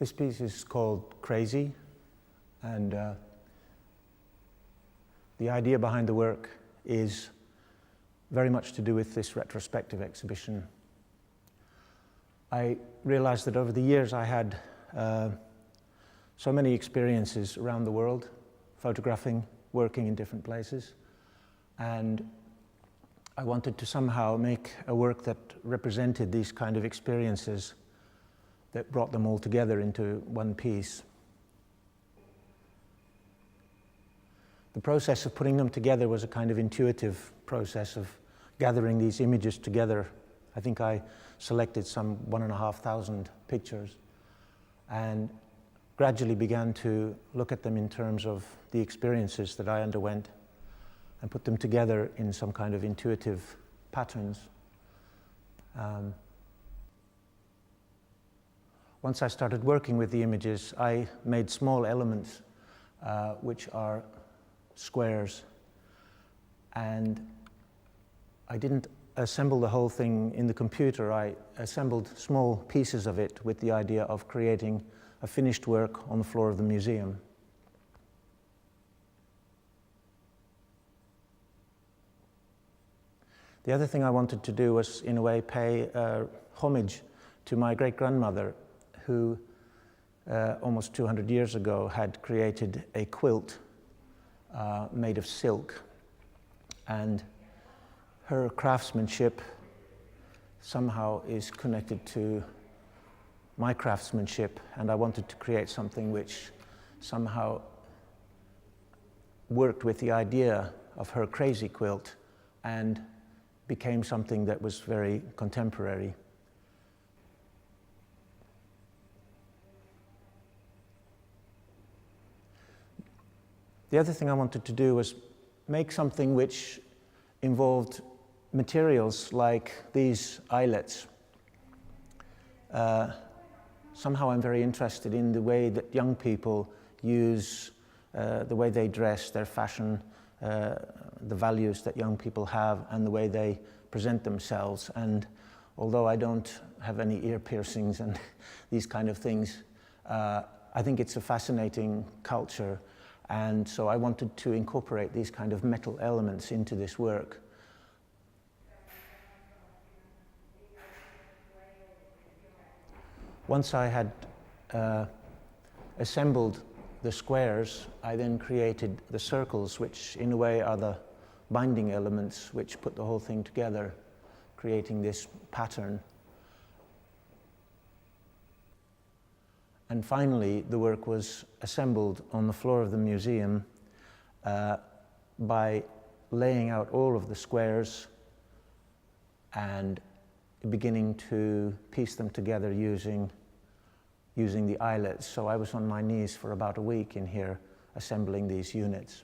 This piece is called Crazy, and the idea behind the work is very much to do with this retrospective exhibition. I realized that over the years I had so many experiences around the world, photographing, working in different places, and I wanted to somehow make a work that represented these kind of experiences, that brought them all together into one piece. The process of putting them together was a kind of intuitive process of gathering these images together. I think I selected some 1,500 pictures and gradually began to look at them in terms of the experiences that I underwent and put them together in some kind of intuitive patterns. Once I started working with the images, I made small elements which are squares, and I didn't assemble the whole thing in the computer. I assembled small pieces of it with the idea of creating a finished work on the floor of the museum. The other thing I wanted to do was, in a way, pay homage to my great-grandmother, who almost 200 years ago had created a quilt made of silk, and her craftsmanship somehow is connected to my craftsmanship, and I wanted to create something which somehow worked with the idea of her crazy quilt and became something that was very contemporary. The other thing I wanted to do was make something which involved materials like these eyelets. Somehow I'm very interested in the way that young people use the way they dress, their fashion, the values that young people have, and the way they present themselves. And although I don't have any ear piercings and these kind of things, I think it's a fascinating culture. And so I wanted to incorporate these kind of metal elements into this work. Once I had assembled the squares, I then created the circles, which in a way are the binding elements which put the whole thing together, creating this pattern. And finally, the work was assembled on the floor of the museum by laying out all of the squares and beginning to piece them together using the eyelets. So I was on my knees for about a week in here assembling these units.